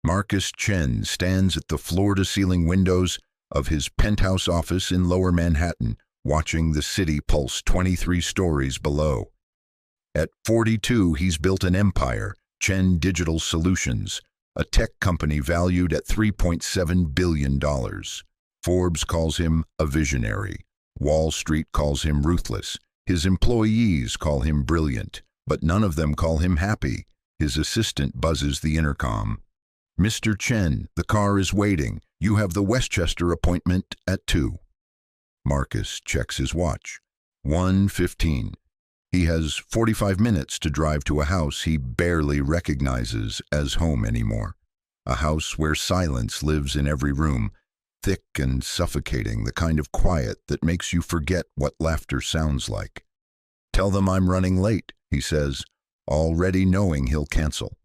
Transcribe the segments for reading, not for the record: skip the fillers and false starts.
Marcus Chen stands at the floor-to-ceiling windows of his penthouse office in Lower Manhattan, watching the city pulse 23 stories below. At 42, he's built an empire, Chen Digital Solutions, a tech company valued at $3.7 billion. Forbes calls him a visionary. Wall Street calls him ruthless. His employees call him brilliant, but none of them call him happy. His assistant buzzes the intercom. "Mr. Chen, the car is waiting. You have the Westchester appointment at 2. Marcus checks his watch. 1:15. He has 45 minutes to drive to a house he barely recognizes as home anymore. A house where silence lives in every room, thick and suffocating, the kind of quiet that makes you forget what laughter sounds like. "Tell them I'm running late," he says, already knowing he'll cancel.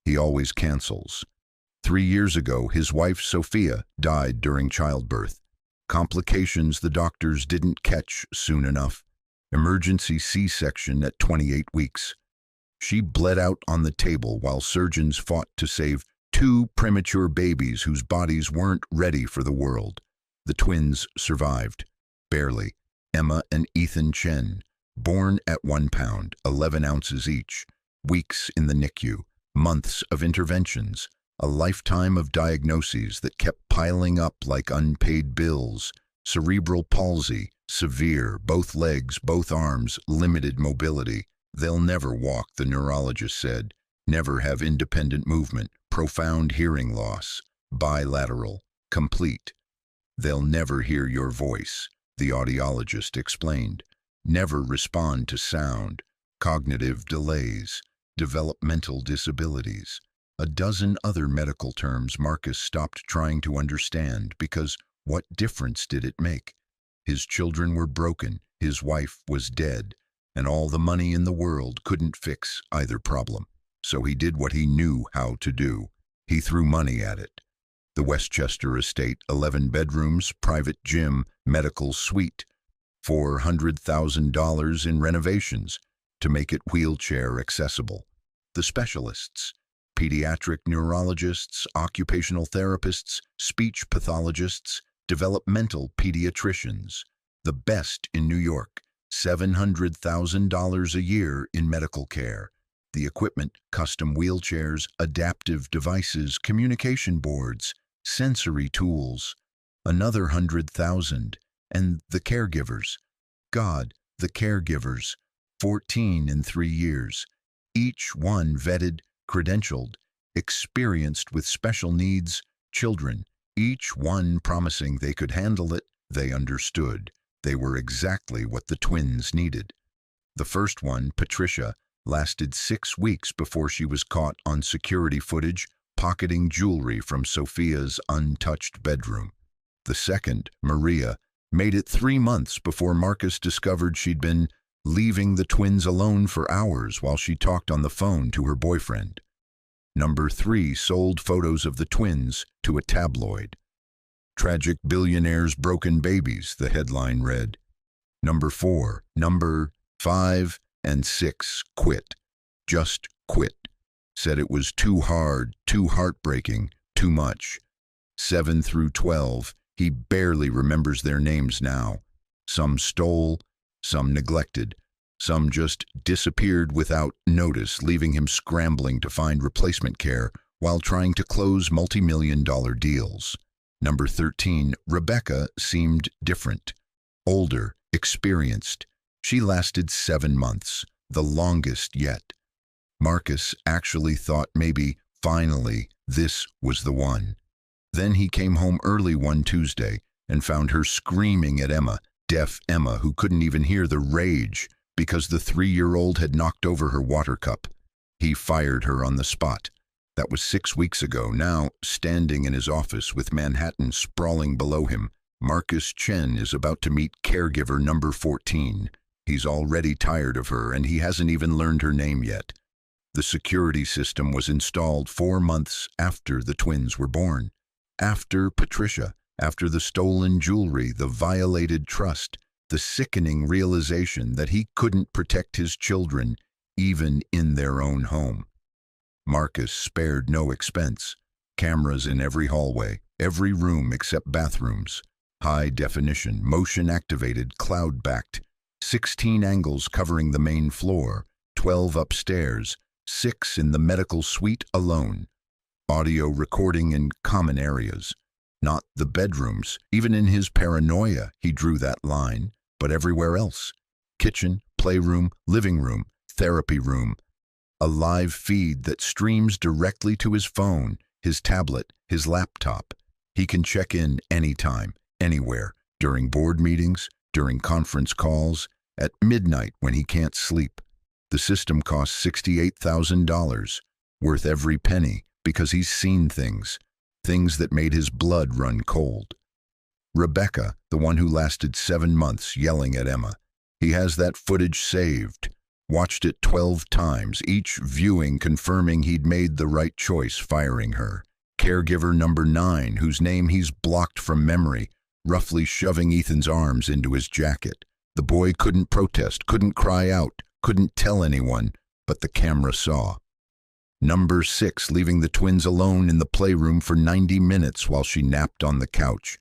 He always cancels. 3 years ago, his wife, Sophia, died during childbirth. Complications the doctors didn't catch soon enough. Emergency C-section at 28 weeks. She bled out on the table while surgeons fought to save 2 premature babies whose bodies weren't ready for the world. The twins survived. Barely. Emma and Ethan Chen. Born at 1 pound, 11 ounces each. Weeks in the NICU. Months of interventions. A lifetime of diagnoses that kept piling up like unpaid bills. Cerebral palsy, severe, both legs, both arms, limited mobility. They'll never walk, the neurologist said. Never have independent movement, profound hearing loss, bilateral, complete. They'll never hear your voice, the audiologist explained. Never respond to sound, cognitive delays, developmental disabilities. A dozen other medical terms Marcus stopped trying to understand because what difference did it make? His children were broken, his wife was dead, and all the money in the world couldn't fix either problem. So he did what he knew how to do. He threw money at it. The Westchester estate, 11 bedrooms, private gym, medical suite, $400,000 in renovations to make it wheelchair accessible. The specialists, pediatric neurologists, occupational therapists, speech pathologists, developmental pediatricians, the best in New York, $700,000 a year in medical care. The equipment, custom wheelchairs, adaptive devices, communication boards, sensory tools, another 100,000. And the caregivers. God, the caregivers, 14 in 3 years. Each one vetted, credentialed, experienced with special needs, children, each one promising they could handle it. They understood. They were exactly what the twins needed. The first one, Patricia, lasted 6 weeks before she was caught on security footage pocketing jewelry from Sophia's untouched bedroom. The second, Maria, made it 3 months before Marcus discovered she'd been leaving the twins alone for hours while she talked on the phone to her boyfriend. Number 3 sold photos of the twins to a tabloid. "Tragic billionaire's broken babies," the headline read. Number 4, number 5, and 6 quit. Just quit. Said it was too hard, too heartbreaking, too much. 7 through 12, he barely remembers their names now. Some stole, some neglected, some just disappeared without notice, leaving him scrambling to find replacement care while trying to close multi-million-dollar deals. Number 13, Rebecca, seemed different. Older, experienced. She lasted 7 months, the longest yet. Marcus actually thought maybe, finally, this was the one. Then he came home early one Tuesday and found her screaming at Emma, deaf Emma who couldn't even hear the rage because the 3-year-old had knocked over her water cup. He fired her on the spot. That was 6 weeks ago. Now, standing in his office with Manhattan sprawling below him, Marcus Chen is about to meet caregiver number 14. He's already tired of her, and he hasn't even learned her name yet. The security system was installed 4 months after the twins were born. After Patricia, after the stolen jewelry, the violated trust, the sickening realization that he couldn't protect his children even in their own home. Marcus spared no expense. Cameras in every hallway, every room except bathrooms. High definition, motion activated, cloud backed. 16 angles covering the main floor, 12 upstairs, 6 in the medical suite alone. Audio recording in common areas. Not the bedrooms. Even in his paranoia, he drew that line, but everywhere else. Kitchen, playroom, living room, therapy room. A live feed that streams directly to his phone, his tablet, his laptop. He can check in anytime, anywhere, during board meetings, during conference calls, at midnight when he can't sleep. The system costs $68,000, worth every penny, because he's seen things that made his blood run cold. Rebecca, the one who lasted 7 months yelling at Emma. He has that footage saved. Watched it 12 times, each viewing confirming he'd made the right choice firing her. Caregiver number 9, whose name he's blocked from memory, roughly shoving Ethan's arms into his jacket. The boy couldn't protest, couldn't cry out, couldn't tell anyone, but the camera saw. Number 6, leaving the twins alone in the playroom for 90 minutes while she napped on the couch.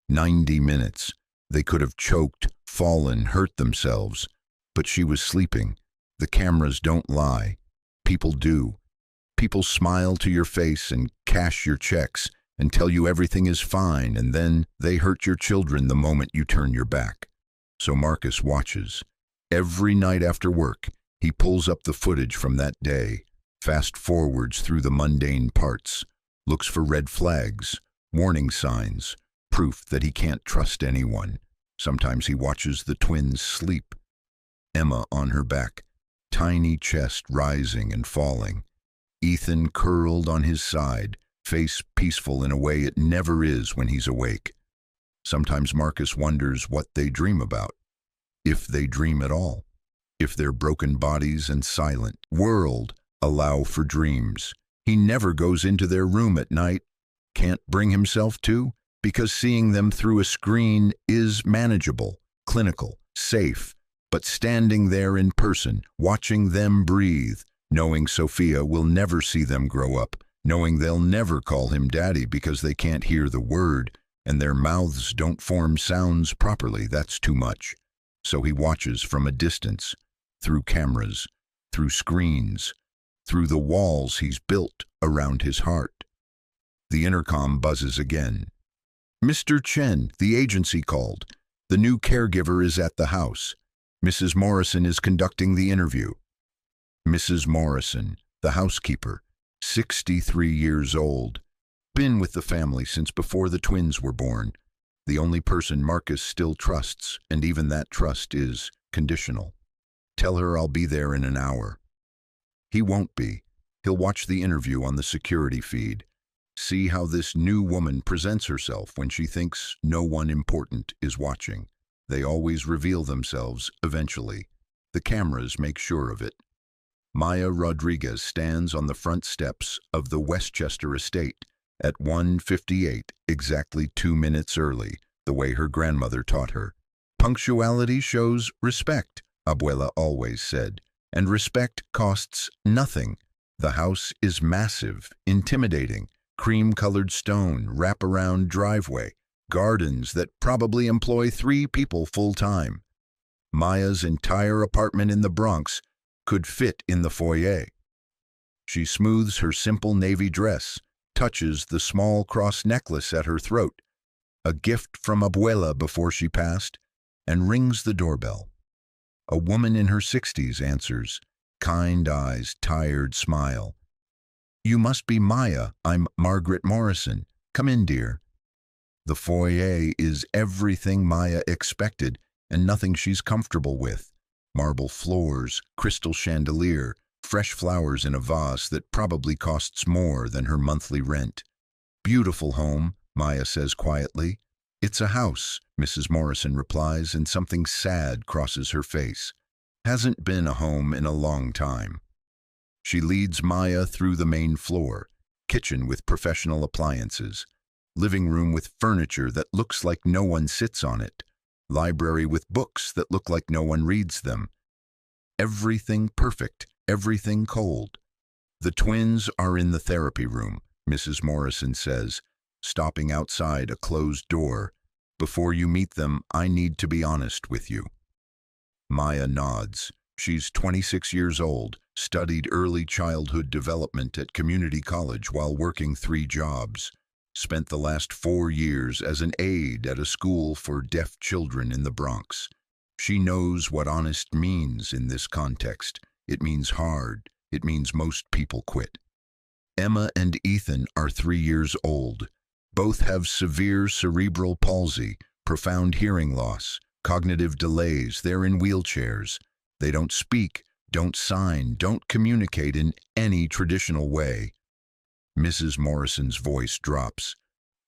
90 minutes. They could have choked, fallen, hurt themselves. But she was sleeping. The cameras don't lie. People do. People smile to your face and cash your checks and tell you everything is fine, and then they hurt your children the moment you turn your back. So Marcus watches. Every night after work, he pulls up the footage from that day, fast forwards through the mundane parts, looks for red flags, warning signs, proof that he can't trust anyone. Sometimes he watches the twins sleep. Emma on her back, tiny chest rising and falling. Ethan curled on his side, face peaceful in a way it never is when he's awake. Sometimes Marcus wonders what they dream about, if they dream at all, if their broken bodies and silent world allow for dreams. He never goes into their room at night, can't bring himself to, because seeing them through a screen is manageable, clinical, safe, but standing there in person, watching them breathe, knowing Sophia will never see them grow up, knowing they'll never call him daddy because they can't hear the word and their mouths don't form sounds properly, that's too much. So he watches from a distance, through cameras, through screens, through the walls he's built around his heart. The intercom buzzes again. Mr. Chen, the agency called. The new caregiver is at the house. Mrs. Morrison is conducting the interview. Mrs. Morrison, the housekeeper, 63 years old, been with the family since before the twins were born. The only person Marcus still trusts, and even that trust is conditional. Tell her I'll be there in an hour. He won't be. He'll watch the interview on the security feed. See how this new woman presents herself when she thinks no one important is watching. They always reveal themselves eventually. The cameras make sure of it. Maya Rodriguez stands on the front steps of the Westchester estate at 1:58, exactly 2 minutes early, the way her grandmother taught her. Punctuality shows respect, Abuela always said. And respect costs nothing. The house is massive, intimidating, cream-colored stone, wrap-around driveway, gardens that probably employ 3 people full-time. Maya's entire apartment in the Bronx could fit in the foyer. She smooths her simple navy dress, touches the small cross necklace at her throat, a gift from Abuela before she passed, and rings the doorbell. A woman in her 60s answers, kind eyes, tired smile. You must be Maya. I'm Margaret Morrison. Come in, dear. The foyer is everything Maya expected and nothing she's comfortable with. Marble floors, crystal chandelier, fresh flowers in a vase that probably costs more than her monthly rent. Beautiful home, Maya says quietly. It's a house, Mrs. Morrison replies, and something sad crosses her face. Hasn't been a home in a long time. She leads Maya through the main floor, kitchen with professional appliances, living room with furniture that looks like no one sits on it, library with books that look like no one reads them. Everything perfect, everything cold. The twins are in the therapy room, Mrs. Morrison says, stopping outside a closed door. "Before you meet them, I need to be honest with you." Maya nods. She's 26 years old, studied early childhood development at community college while working 3 jobs. Spent the last 4 years as an aide at a school for deaf children in the Bronx. She knows what honest means in this context. It means hard. It means most people quit. Emma and Ethan are 3 years old. Both have severe cerebral palsy, profound hearing loss, cognitive delays. They're in wheelchairs. They don't speak, don't sign, don't communicate in any traditional way. Mrs. Morrison's voice drops.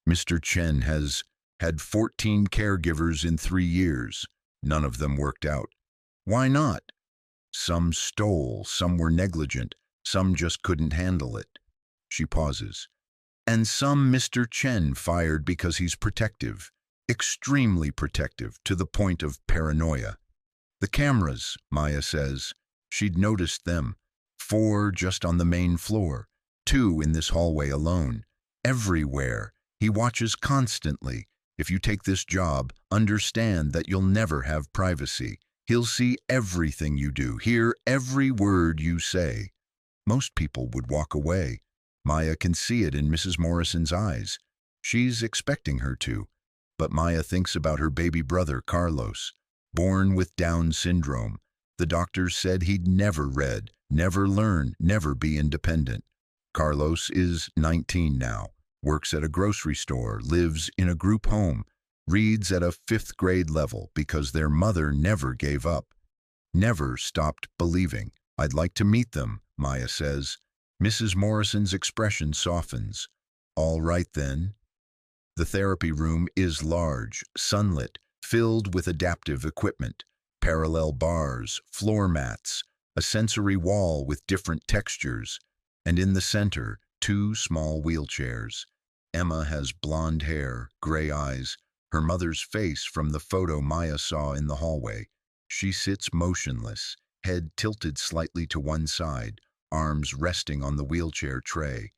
"Mr. Chen has had 14 caregivers in 3 years. None of them worked out. Why not? Some stole, some were negligent, some just couldn't handle it." She pauses. "And some Mr. Chen fired because he's protective, extremely protective, to the point of paranoia. The cameras," Maya says. She'd noticed them. 4 just on the main floor, 2 in this hallway alone. Everywhere. He watches constantly. If you take this job, understand that you'll never have privacy. He'll see everything you do, hear every word you say. Most people would walk away. Maya can see it in Mrs. Morrison's eyes. She's expecting her to. But Maya thinks about her baby brother, Carlos, born with Down syndrome. The doctors said he'd never read, never learn, never be independent. Carlos is 19 now, works at a grocery store, lives in a group home, reads at a 5th grade level because their mother never gave up, never stopped believing. "I'd like to meet them," Maya says. Mrs. Morrison's expression softens. "All right then." The therapy room is large, sunlit, filled with adaptive equipment, parallel bars, floor mats, a sensory wall with different textures, and in the center, 2 small wheelchairs. Emma has blonde hair, gray eyes, her mother's face from the photo Maya saw in the hallway. She sits motionless, head tilted slightly to one side, arms resting on the wheelchair tray.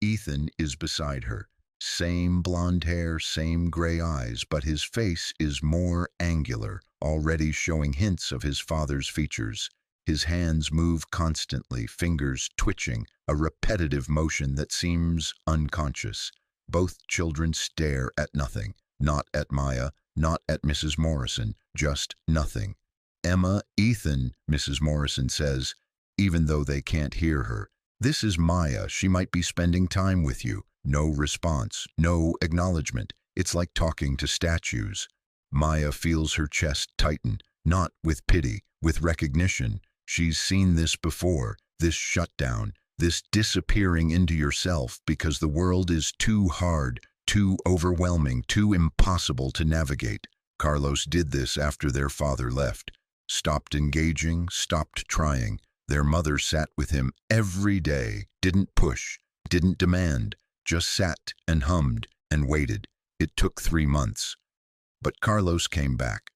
Ethan is beside her. Same blonde hair, same gray eyes, but his face is more angular, already showing hints of his father's features. His hands move constantly, fingers twitching, a repetitive motion that seems unconscious. Both children stare at nothing, not at Maya, not at Mrs. Morrison, just nothing. "Emma, Ethan," Mrs. Morrison says, even though they can't hear her. "This is Maya. She might be spending time with you." No response, no acknowledgement. It's like talking to statues. Maya feels her chest tighten, not with pity, with recognition. She's seen this before, this shutdown, this disappearing into yourself because the world is too hard, too overwhelming, too impossible to navigate. Carlos did this after their father left. Stopped engaging, stopped trying. Their mother sat with him every day, didn't push, didn't demand, just sat and hummed and waited. It took 3 months. But Carlos came back.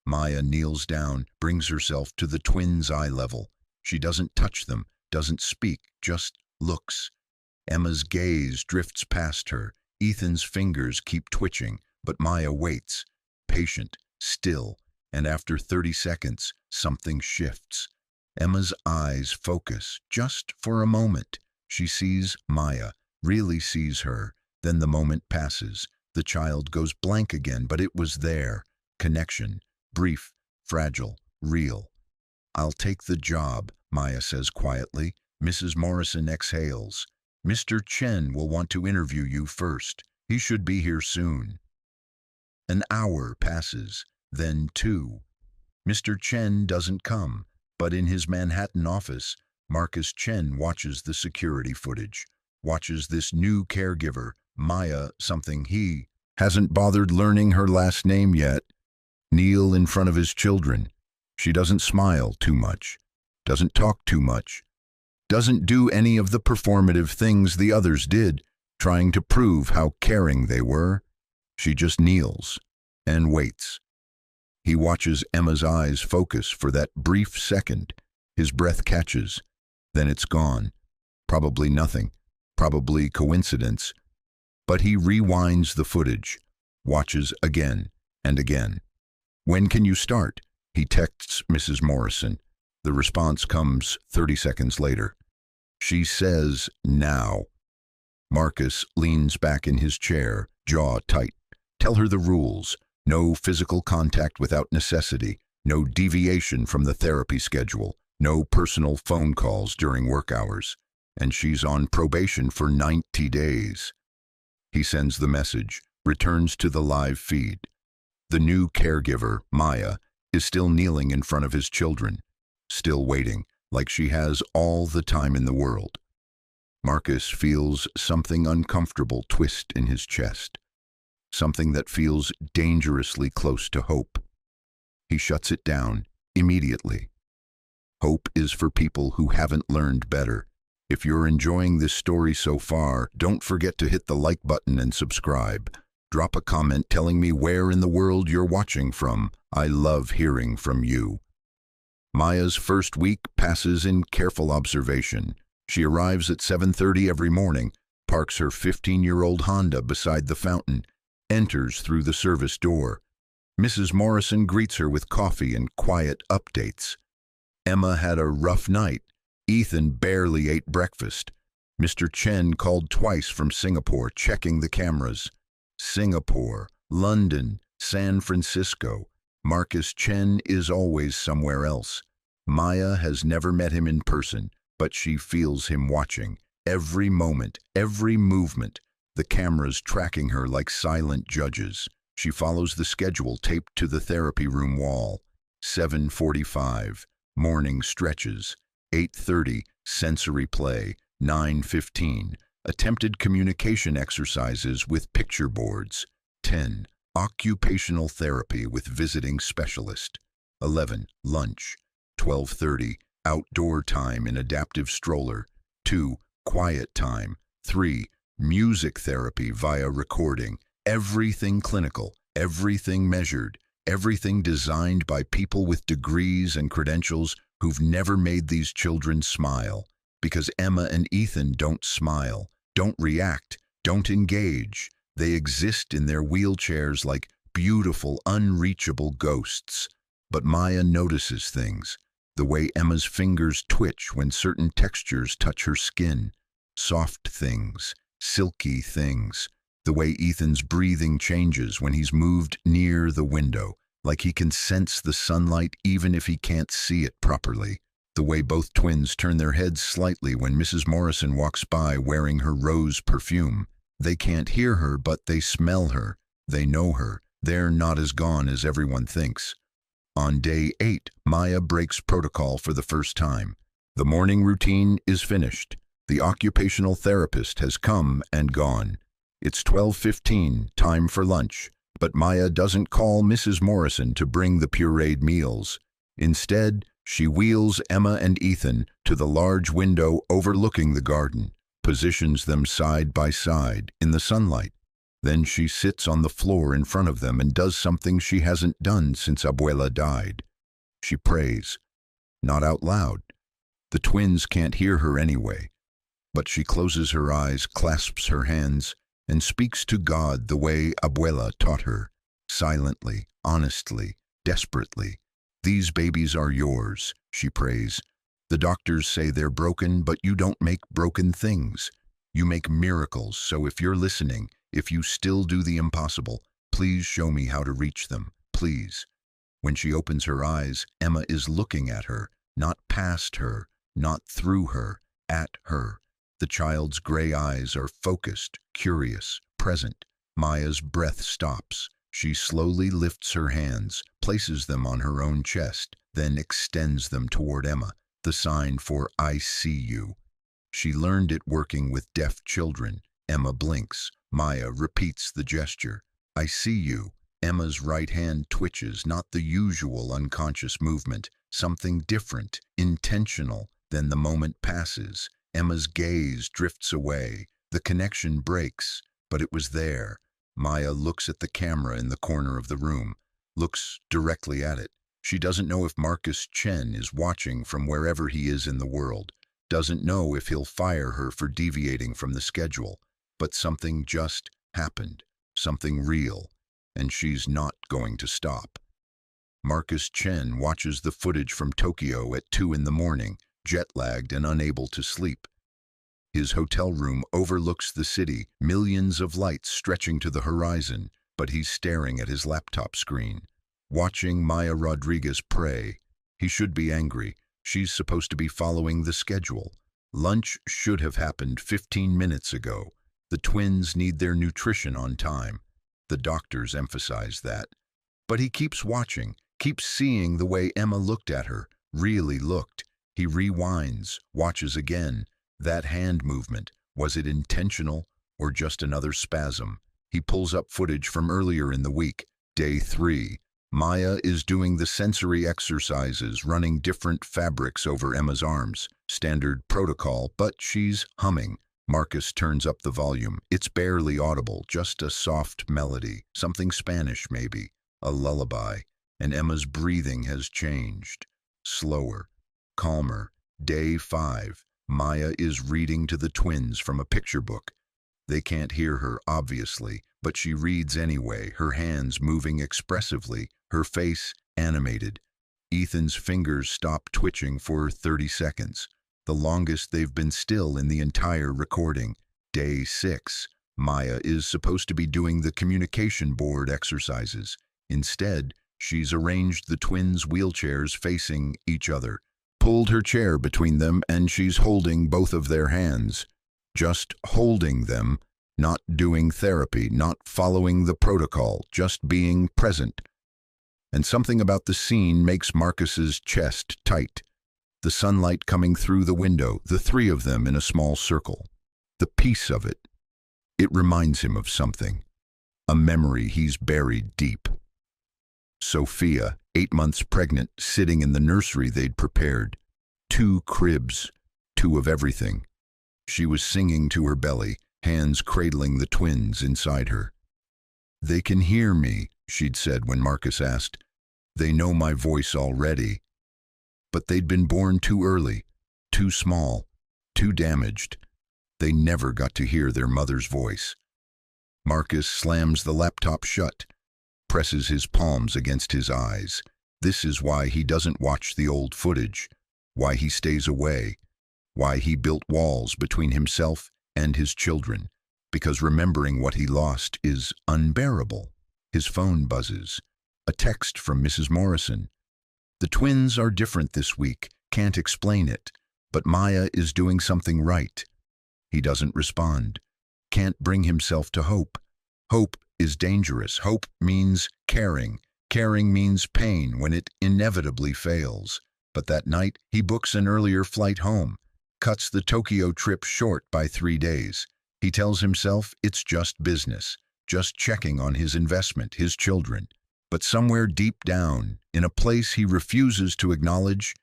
Maya kneels down, brings herself to the twins' eye level. She doesn't touch them, doesn't speak, just looks. Emma's gaze drifts past her. Ethan's fingers keep twitching, but Maya waits, patient, still, and after 30 seconds, something shifts. Emma's eyes focus, just for a moment. She sees Maya, really sees her. Then the moment passes. The child goes blank again, but it was there. Connection. Brief, fragile, real. "I'll take the job," Maya says quietly. Mrs. Morrison exhales. "Mr. Chen will want to interview you first. He should be here soon." An hour passes, then 2. Mr. Chen doesn't come, but in his Manhattan office, Marcus Chen watches the security footage, watches this new caregiver, Maya, something he hasn't bothered learning her last name yet, kneel in front of his children. She doesn't smile too much, doesn't talk too much, doesn't do any of the performative things the others did, trying to prove how caring they were. She just kneels and waits. He watches Emma's eyes focus for that brief second. His breath catches. Then it's gone. Probably nothing. Probably coincidence. But he rewinds the footage, watches again and again. "When can you start?" He texts Mrs. Morrison. The response comes 30 seconds later. She says, "Now." Marcus leans back in his chair, jaw tight. "Tell her the rules. No physical contact without necessity. No deviation from the therapy schedule. No personal phone calls during work hours. And she's on probation for 90 days. He sends the message, returns to the live feed. The new caregiver, Maya, is still kneeling in front of his children, still waiting, like she has all the time in the world. Marcus feels something uncomfortable twist in his chest, something that feels dangerously close to hope. He shuts it down immediately. Hope is for people who haven't learned better. If you're enjoying this story so far, don't forget to hit the like button and subscribe. Drop a comment telling me where in the world you're watching from. I love hearing from you. Maya's first week passes in careful observation. She arrives at 7:30 every morning, parks her 15-year-old Honda beside the fountain, enters through the service door. Mrs. Morrison greets her with coffee and quiet updates. Emma had a rough night. Ethan barely ate breakfast. Mr. Chen called twice from Singapore, checking the cameras. Singapore, London, San Francisco. Marcus Chen is always somewhere else. Maya has never met him in person, but she feels him watching. Every moment, every movement. The cameras tracking her like silent judges. She follows the schedule taped to the therapy room wall. 7:45, morning stretches. 8:30, sensory play. 9:15, attempted communication exercises with picture boards. 10, occupational therapy with visiting specialist. 11, lunch. 12:30, outdoor time in adaptive stroller. 2, quiet time. 3, music therapy via recording. Everything clinical, everything measured, everything designed by people with degrees and credentials who've never made these children smile. Because Emma and Ethan don't smile, don't react, don't engage. They exist in their wheelchairs like beautiful, unreachable ghosts. But Maya notices things. The way Emma's fingers twitch when certain textures touch her skin. Soft things, silky things. The way Ethan's breathing changes when he's moved near the window, like he can sense the sunlight even if he can't see it properly. The way both twins turn their heads slightly when Mrs. Morrison walks by wearing her rose perfume. They can't hear her, but they smell her. They know her. They're not as gone as everyone thinks. On day 8, Maya breaks protocol for the first time. The morning routine is finished. The occupational therapist has come and gone. It's 12:15, time for lunch. But Maya doesn't call Mrs. Morrison to bring the pureed meals. Instead, she wheels Emma and Ethan to the large window overlooking the garden, positions them side by side in the sunlight. Then she sits on the floor in front of them and does something she hasn't done since Abuela died. She prays, not out loud. The twins can't hear her anyway, but she closes her eyes, clasps her hands, and speaks to God the way Abuela taught her, silently, honestly, desperately. "These babies are yours," she prays. "The doctors say they're broken, but you don't make broken things. You make miracles, so if you're listening, if you still do the impossible, please show me how to reach them, please." When she opens her eyes, Emma is looking at her, not past her, not through her, at her. The child's gray eyes are focused, curious, present. Maya's breath stops. She slowly lifts her hands, places them on her own chest, then extends them toward Emma, the sign for "I see you." She learned it working with deaf children. Emma blinks. Maya repeats the gesture. "I see you." Emma's right hand twitches, not the usual unconscious movement, something different, intentional. Then the moment passes. Emma's gaze drifts away. The connection breaks, but it was there. Maya looks at the camera in the corner of the room, looks directly at it. She doesn't know if Marcus Chen is watching from wherever he is in the world, doesn't know if he'll fire her for deviating from the schedule, but something just happened, something real, and she's not going to stop. Marcus Chen watches the footage from Tokyo at 2 in the morning, jet-lagged and unable to sleep. His hotel room overlooks the city, millions of lights stretching to the horizon, but he's staring at his laptop screen, watching Maya Rodriguez pray. He should be angry. She's supposed to be following the schedule. Lunch should have happened 15 minutes ago. The twins need their nutrition on time. The doctors emphasize that. But he keeps watching, keeps seeing the way Emma looked at her, really looked. He rewinds, watches again. That hand movement, was it intentional or just another spasm? He pulls up footage from earlier in the week, day 3. Maya is doing the sensory exercises, running different fabrics over Emma's arms. Standard protocol, but she's humming. Marcus turns up the volume. It's barely audible, just a soft melody, something Spanish maybe, a lullaby, and Emma's breathing has changed. Slower, calmer. Day 5. Maya is reading to the twins from a picture book. They can't hear her, obviously, but she reads anyway, her hands moving expressively, her face animated. Ethan's fingers stop twitching for 30 seconds, the longest they've been still in the entire recording. Day 6. Maya is supposed to be doing the communication board exercises. Instead, she's arranged the twins' wheelchairs facing each other, pulled her chair between them, and she's holding both of their hands. Just holding them, not doing therapy, not following the protocol, just being present. And something about the scene makes Marcus's chest tight. The sunlight coming through the window, the three of them in a small circle. The peace of it. It reminds him of something. A memory he's buried deep. Sophia, 8 months pregnant, sitting in the nursery they'd prepared. 2 cribs, 2 of everything. She was singing to her belly, hands cradling the twins inside her. "They can hear me," she'd said when Marcus asked. "They know my voice already." But they'd been born too early, too small, too damaged. They never got to hear their mother's voice. Marcus slams the laptop shut, presses his palms against his eyes. This is why he doesn't watch the old footage, why he stays away, why he built walls between himself and his children, because remembering what he lost is unbearable. His phone buzzes. A text from Mrs. Morrison. "The twins are different this week, can't explain it, but Maya is doing something right." He doesn't respond, can't bring himself to hope. Hope is dangerous. Hope means caring. Caring means pain when it inevitably fails. But that night, he books an earlier flight home, cuts the Tokyo trip short by 3 days. He tells himself it's just business, just checking on his investment, his children. But somewhere deep down, in a place he refuses to acknowledge,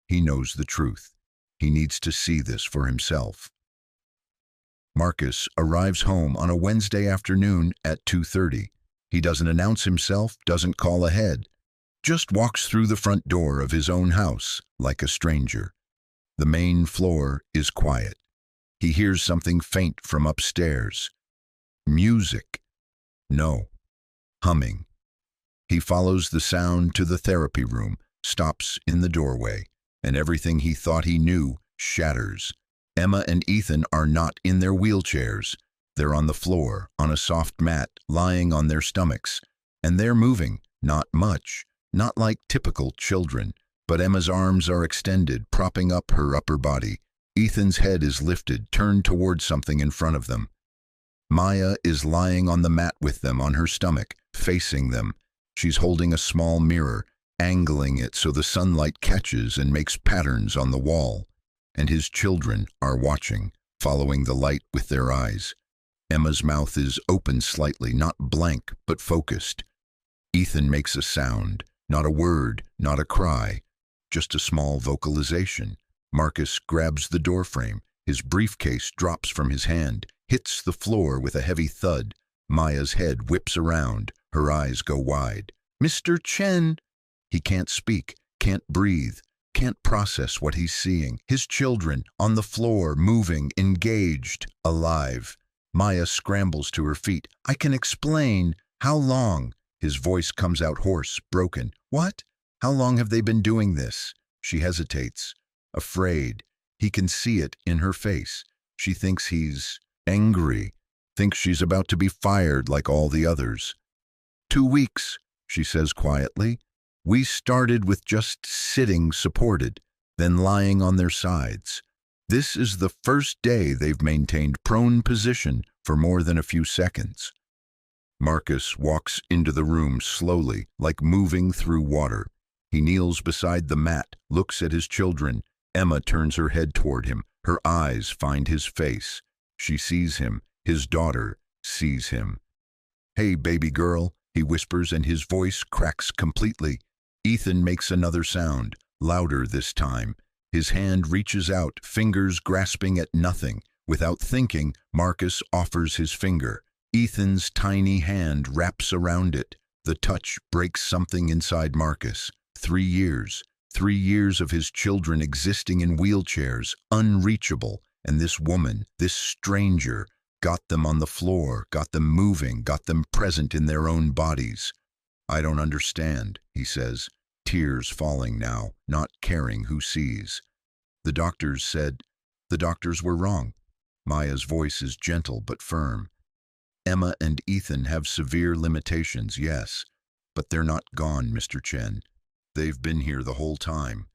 he knows the truth. He needs to see this for himself. Marcus arrives home on a Wednesday afternoon at 2:30. He doesn't announce himself, doesn't call ahead, just walks through the front door of his own house like a stranger. The main floor is quiet. He hears something faint from upstairs. Music. No. Humming. He follows the sound to the therapy room, stops in the doorway, and everything he thought he knew shatters. Emma and Ethan are not in their wheelchairs. They're on the floor, on a soft mat, lying on their stomachs. And they're moving, not much, not like typical children, but Emma's arms are extended, propping up her upper body. Ethan's head is lifted, turned toward something in front of them. Maya is lying on the mat with them, on her stomach, facing them. She's holding a small mirror, angling it so the sunlight catches and makes patterns on the wall. And his children are watching, following the light with their eyes. Emma's mouth is open slightly, not blank, but focused. Ethan makes a sound, not a word, not a cry, just a small vocalization. Marcus grabs the doorframe. His briefcase drops from his hand, hits the floor with a heavy thud. Maya's head whips around. Her eyes go wide. "Mr. Chen!" He can't speak, can't breathe. can't process what he's seeing. His children, on the floor, moving, engaged, alive. Maya scrambles to her feet. I can explain. How long? His voice comes out hoarse, broken. What? How long have they been doing this? She hesitates, afraid. He can see it in her face. She thinks he's angry, thinks she's about to be fired like all the others. 2 weeks, she says quietly. We started with just sitting supported, then lying on their sides. This is the first day they've maintained prone position for more than a few seconds. Marcus walks into the room slowly, like moving through water. He kneels beside the mat, looks at his children. Emma turns her head toward him. Her eyes find his face. She sees him. His daughter sees him. Hey, baby girl, he whispers, and his voice cracks completely. Ethan makes another sound, louder this time. His hand reaches out, fingers grasping at nothing. Without thinking, Marcus offers his finger. Ethan's tiny hand wraps around it. The touch breaks something inside Marcus. 3 years. 3 years of his children existing in wheelchairs, unreachable. And this woman, this stranger, got them on the floor, got them moving, got them present in their own bodies. I don't understand, he says, tears falling now, not caring who sees. The doctors said, the doctors were wrong. Maya's voice is gentle but firm. Emma and Ethan have severe limitations, yes, but they're not gone, Mr. Chen. They've been here the whole time,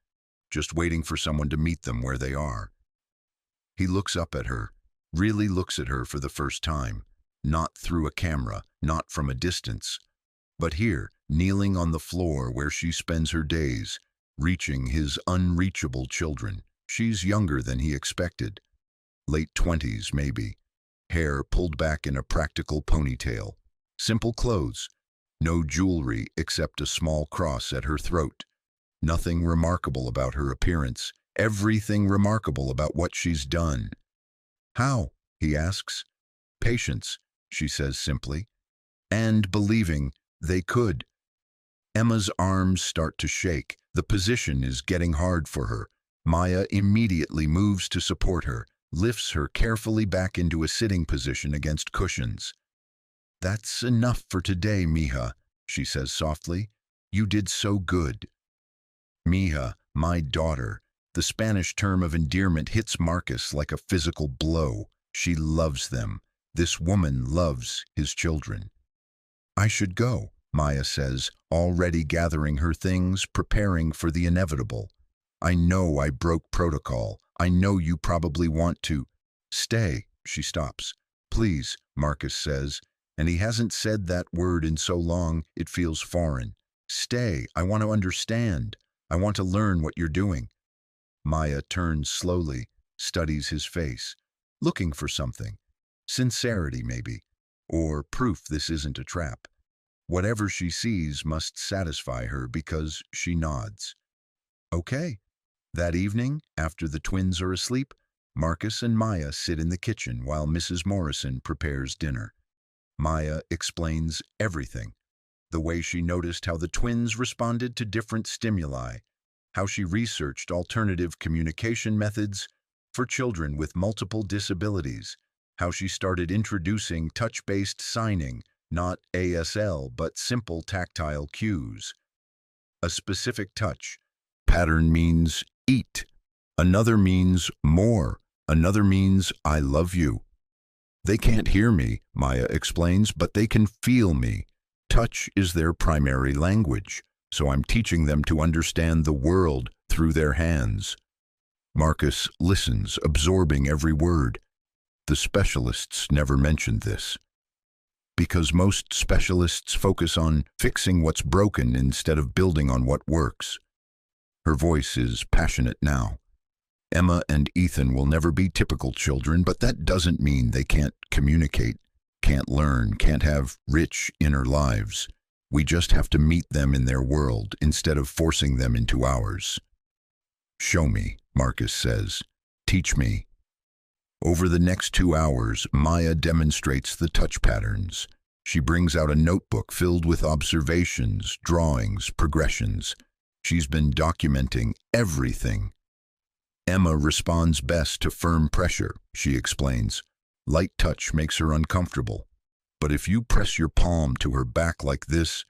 just waiting for someone to meet them where they are. He looks up at her, really looks at her for the first time, not through a camera, not from a distance, but here, kneeling on the floor where she spends her days, reaching his unreachable children. She's younger than he expected, late 20s maybe, hair pulled back in a practical ponytail, simple clothes, no jewelry except a small cross at her throat. Nothing remarkable about her appearance, everything remarkable about what she's done. How? He asks. Patience, she says simply, and believing they could. Emma's arms start to shake. The position is getting hard for her. Maya immediately moves to support her, lifts her carefully back into a sitting position against cushions. That's enough for today, mija, she says softly. You did so good. Mija, my daughter. The Spanish term of endearment hits Marcus like a physical blow. She loves them. This woman loves his children. I should go, Maya says, already gathering her things, preparing for the inevitable. I know I broke protocol. I know you probably want to. Stay, she stops. Please, Marcus says, and he hasn't said that word in so long it feels foreign. Stay, I want to understand. I want to learn what you're doing. Maya turns slowly, studies his face, looking for something. Sincerity, maybe, or proof this isn't a trap. Whatever she sees must satisfy her because she nods. Okay. That evening, after the twins are asleep, Marcus and Maya sit in the kitchen while Mrs. Morrison prepares dinner. Maya explains everything. The way she noticed how the twins responded to different stimuli, how she researched alternative communication methods for children with multiple disabilities, how she started introducing touch-based signing, not ASL, but simple tactile cues. A specific touch pattern means eat. Another means more. Another means I love you. They can't hear me, Maya explains, but they can feel me. Touch is their primary language, so I'm teaching them to understand the world through their hands. Marcus listens, absorbing every word. The specialists never mentioned this, because most specialists focus on fixing what's broken instead of building on what works. Her voice is passionate now. Emma and Ethan will never be typical children, but that doesn't mean they can't communicate, can't learn, can't have rich inner lives. We just have to meet them in their world instead of forcing them into ours. Show me, Marcus says. Teach me. Over the next 2 hours, Maya demonstrates the touch patterns. She brings out a notebook filled with observations, drawings, progressions. She's been documenting everything. Emma responds best to firm pressure, she explains. Light touch makes her uncomfortable. But if you press your palm to her back like this,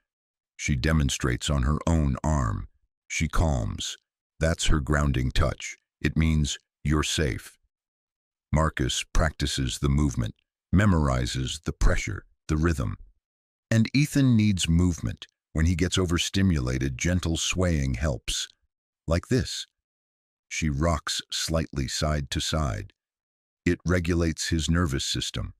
she demonstrates on her own arm. She calms. That's her grounding touch. It means you're safe. Marcus practices the movement, memorizes the pressure, the rhythm. And Ethan needs movement. When he gets overstimulated, gentle swaying helps. Like this. She rocks slightly side to side. It regulates his nervous system.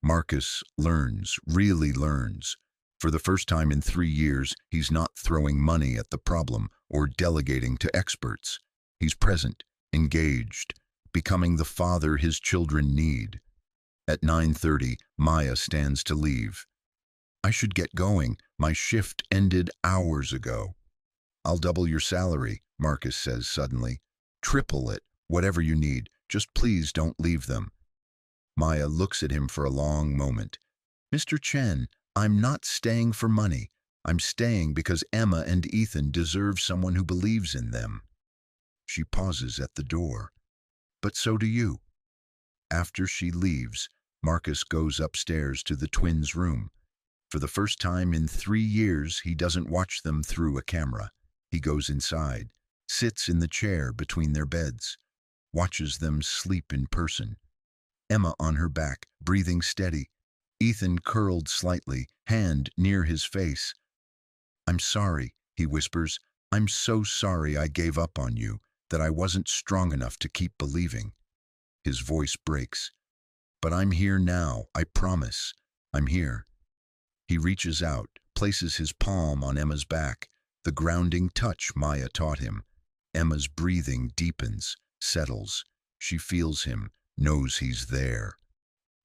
Marcus learns, really learns. For the first time in 3 years, he's not throwing money at the problem or delegating to experts. He's present, engaged, becoming the father his children need. At 9:30, Maya stands to leave. I should get going. My shift ended hours ago. I'll double your salary, Marcus says suddenly. Triple it, whatever you need. Just please don't leave them. Maya looks at him for a long moment. Mr. Chen, I'm not staying for money. I'm staying because Emma and Ethan deserve someone who believes in them. She pauses at the door. But so do you. After she leaves, Marcus goes upstairs to the twins' room. For the first time in 3 years, he doesn't watch them through a camera. He goes inside, sits in the chair between their beds, watches them sleep in person. Emma on her back, breathing steady. Ethan curled slightly, hand near his face. I'm sorry, he whispers. I'm so sorry I gave up on you, that I wasn't strong enough to keep believing. His voice breaks. But I'm here now, I promise. I'm here. He reaches out, places his palm on Emma's back, the grounding touch Maya taught him. Emma's breathing deepens, settles. She feels him, knows he's there.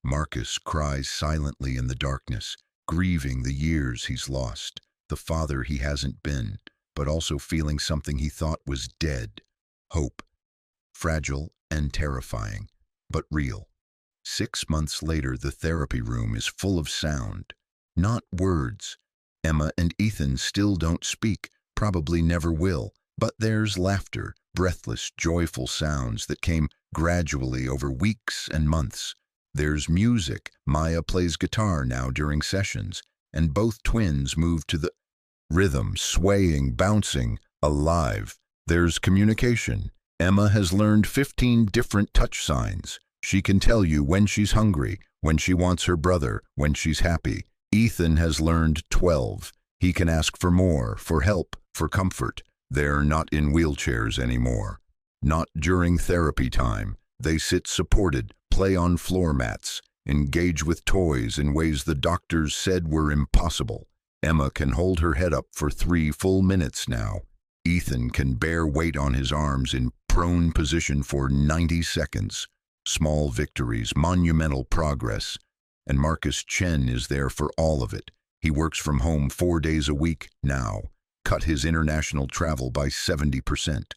Marcus cries silently in the darkness, grieving the years he's lost, the father he hasn't been, but also feeling something he thought was dead. Hope. Fragile and terrifying, but real. 6 months later, the therapy room is full of sound. Not words. Emma and Ethan still don't speak, probably never will, but there's laughter, breathless, joyful sounds that came gradually over weeks and months. There's music. Maya plays guitar now during sessions, and both twins move to the rhythm, swaying, bouncing, alive. There's communication. Emma has learned 15 different touch signs. She can tell you when she's hungry, when she wants her brother, when she's happy. Ethan has learned 12. He can ask for more, for help, for comfort. They're not in wheelchairs anymore. Not during therapy time. They sit supported, play on floor mats, engage with toys in ways the doctors said were impossible. Emma can hold her head up for 3 full minutes now. Ethan can bear weight on his arms in prone position for 90 seconds. Small victories, monumental progress. And Marcus Chen is there for all of it. He works from home 4 days a week now, cut his international travel by 70%,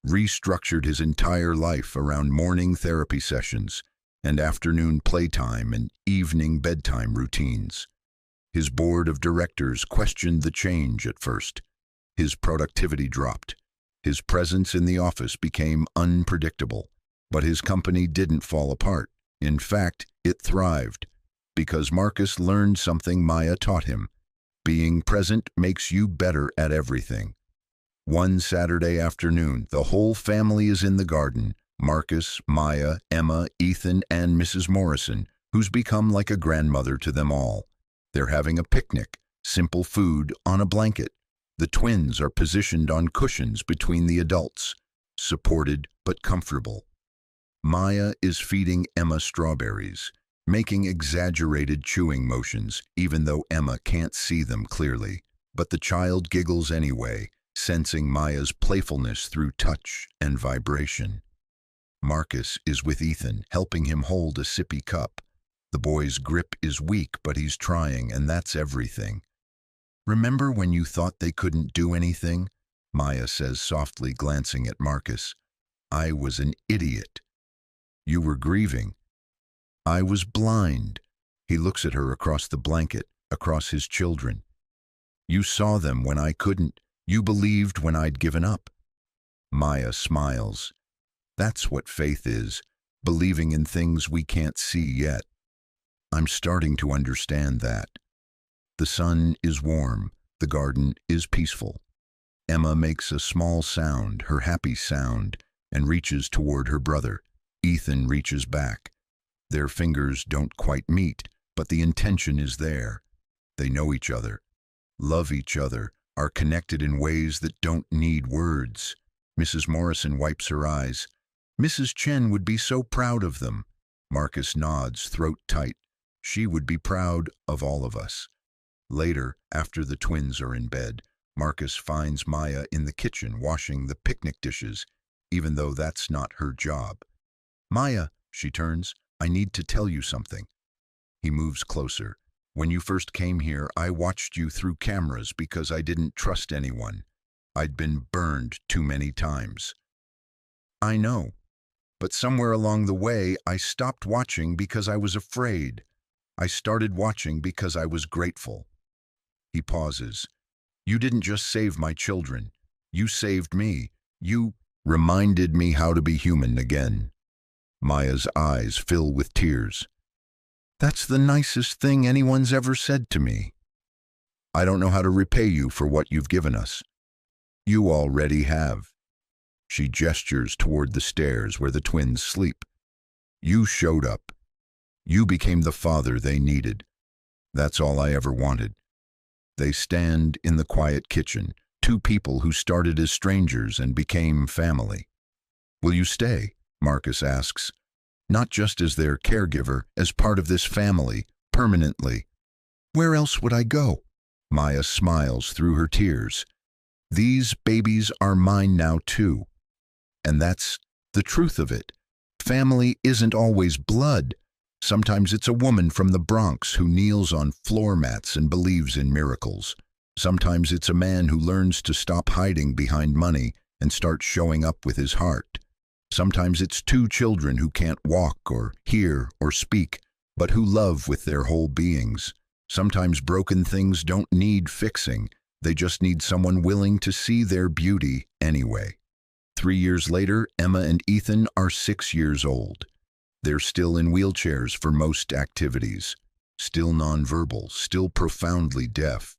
restructured his entire life around morning therapy sessions and afternoon playtime and evening bedtime routines. His board of directors questioned the change at first. His productivity dropped. His presence in the office became unpredictable. But his company didn't fall apart. In fact, it thrived. Because Marcus learned something Maya taught him. Being present makes you better at everything. One Saturday afternoon, the whole family is in the garden. Marcus, Maya, Emma, Ethan, and Mrs. Morrison, who's become like a grandmother to them all. They're having a picnic, simple food on a blanket. The twins are positioned on cushions between the adults, supported but comfortable. Maya is feeding Emma strawberries, making exaggerated chewing motions, even though Emma can't see them clearly. But the child giggles anyway, sensing Maya's playfulness through touch and vibration. Marcus is with Ethan, helping him hold a sippy cup. The boy's grip is weak, but he's trying, and that's everything. Remember when you thought they couldn't do anything? Maya says softly, glancing at Marcus. I was an idiot. You were grieving. I was blind. He looks at her across the blanket, across his children. You saw them when I couldn't. You believed when I'd given up. Maya smiles. That's what faith is, believing in things we can't see yet. I'm starting to understand that. The sun is warm, the garden is peaceful. Emma makes a small sound, her happy sound, and reaches toward her brother. Ethan reaches back. Their fingers don't quite meet, but the intention is there. They know each other, love each other, are connected in ways that don't need words. Mrs. Morrison wipes her eyes. Mrs. Chen would be so proud of them. Marcus nods, throat tight. She would be proud of all of us. Later, after the twins are in bed, Marcus finds Maya in the kitchen washing the picnic dishes, even though that's not her job. Maya, she turns, I need to tell you something. He moves closer. When you first came here, I watched you through cameras because I didn't trust anyone. I'd been burned too many times. I know, but somewhere along the way, I stopped watching because I was afraid. I started watching because I was grateful. He pauses. You didn't just save my children. You saved me. You reminded me how to be human again. Maya's eyes fill with tears. That's the nicest thing anyone's ever said to me. I don't know how to repay you for what you've given us. You already have. She gestures toward the stairs where the twins sleep. You showed up. You became the father they needed. That's all I ever wanted. They stand in the quiet kitchen, two people who started as strangers and became family. Will you stay? Marcus asks. Not just as their caregiver, as part of this family, permanently. Where else would I go? Maya smiles through her tears. These babies are mine now too. And that's the truth of it. Family isn't always blood. Sometimes it's a woman from the Bronx who kneels on floor mats and believes in miracles. Sometimes it's a man who learns to stop hiding behind money and start showing up with his heart. Sometimes it's two children who can't walk or hear or speak, but who love with their whole beings. Sometimes broken things don't need fixing. They just need someone willing to see their beauty anyway. 3 years later, Emma and Ethan are 6 years old. They're still in wheelchairs for most activities, still nonverbal, still profoundly deaf.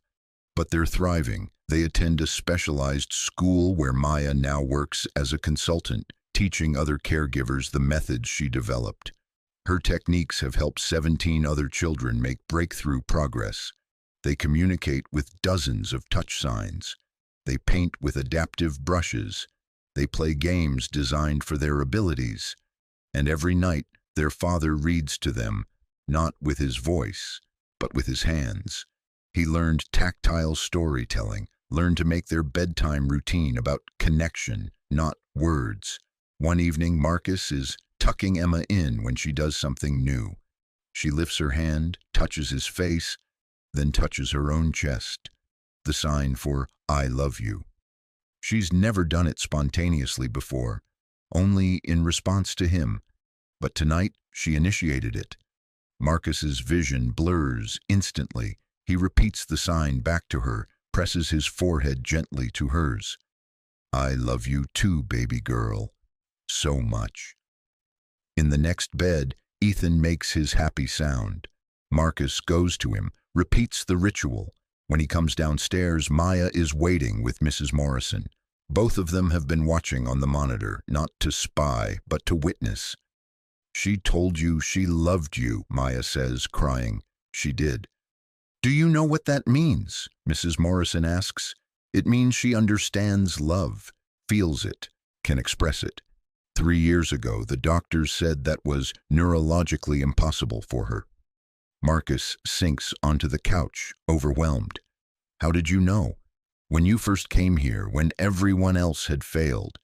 But they're thriving. They attend a specialized school where Maya now works as a consultant, teaching other caregivers the methods she developed. Her techniques have helped 17 other children make breakthrough progress. They communicate with dozens of touch signs. They paint with adaptive brushes. They play games designed for their abilities. And every night, their father reads to them, not with his voice, but with his hands. He learned tactile storytelling, learned to make their bedtime routine about connection, not words. One evening, Marcus is tucking Emma in when she does something new. She lifts her hand, touches his face, then touches her own chest, the sign for I love you. She's never done it spontaneously before, only in response to him. But tonight, she initiated it. Marcus's vision blurs instantly. He repeats the sign back to her, presses his forehead gently to hers. I love you too, baby girl. So much. In the next bed, Ethan makes his happy sound. Marcus goes to him, repeats the ritual. When he comes downstairs, Maya is waiting with Mrs. Morrison. Both of them have been watching on the monitor, not to spy, but to witness. She told you she loved you, Maya says, crying. She did. Do you know what that means? Mrs. Morrison asks. It means she understands love, feels it, can express it. 3 years ago, the doctors said that was neurologically impossible for her. Marcus sinks onto the couch, overwhelmed. How did you know? When you first came here, when everyone else had failed,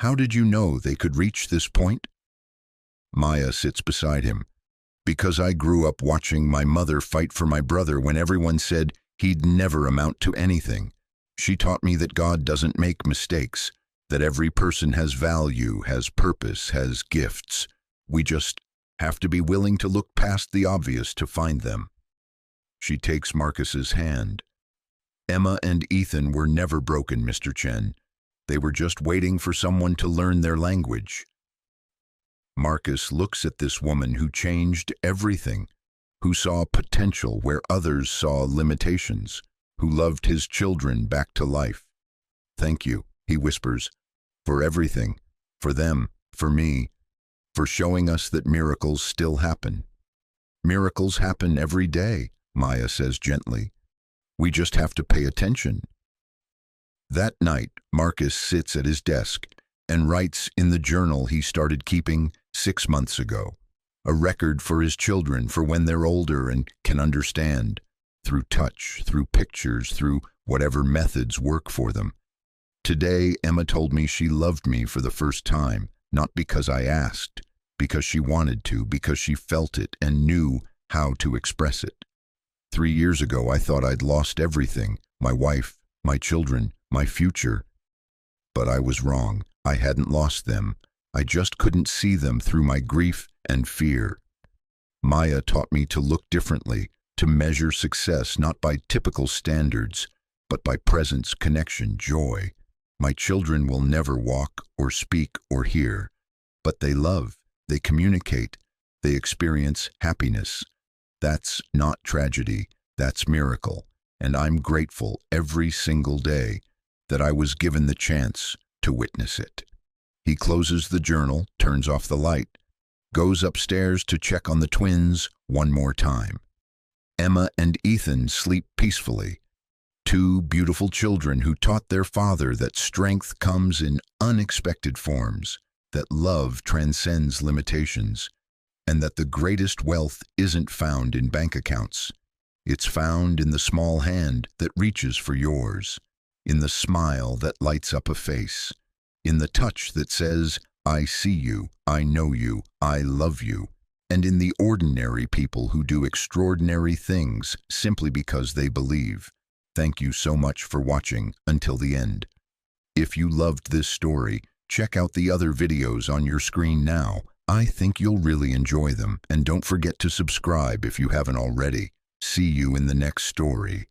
how did you know they could reach this point? Maya sits beside him. Because I grew up watching my mother fight for my brother when everyone said he'd never amount to anything. She taught me that God doesn't make mistakes, that every person has value, has purpose, has gifts. We just have to be willing to look past the obvious to find them. She takes Marcus's hand. Emma and Ethan were never broken, Mr. Chen. They were just waiting for someone to learn their language. Marcus looks at this woman who changed everything, who saw potential where others saw limitations, who loved his children back to life. Thank you, he whispers, for everything, for them, for me, for showing us that miracles still happen. Miracles happen every day, Maya says gently. We just have to pay attention. That night, Marcus sits at his desk and writes in the journal he started keeping 6 months ago, a record for his children for when they're older and can understand, through touch, through pictures, through whatever methods work for them. Today, Emma told me she loved me for the first time, not because I asked, because she wanted to, because she felt it and knew how to express it. 3 years ago, I thought I'd lost everything, my wife, my children, my future. But I was wrong. I hadn't lost them. I just couldn't see them through my grief and fear. Maya taught me to look differently, to measure success not by typical standards, but by presence, connection, joy. My children will never walk or speak or hear, but they love, they communicate, they experience happiness. That's not tragedy, that's miracle, and I'm grateful every single day that I was given the chance to witness it. He closes the journal, turns off the light, goes upstairs to check on the twins one more time. Emma and Ethan sleep peacefully. 2 beautiful children who taught their father that strength comes in unexpected forms, that love transcends limitations, and that the greatest wealth isn't found in bank accounts. It's found in the small hand that reaches for yours, in the smile that lights up a face, in the touch that says, I see you, I know you, I love you, and in the ordinary people who do extraordinary things simply because they believe. Thank you so much for watching until the end. If you loved this story, check out the other videos on your screen now. I think you'll really enjoy them, and don't forget to subscribe if you haven't already. See you in the next story.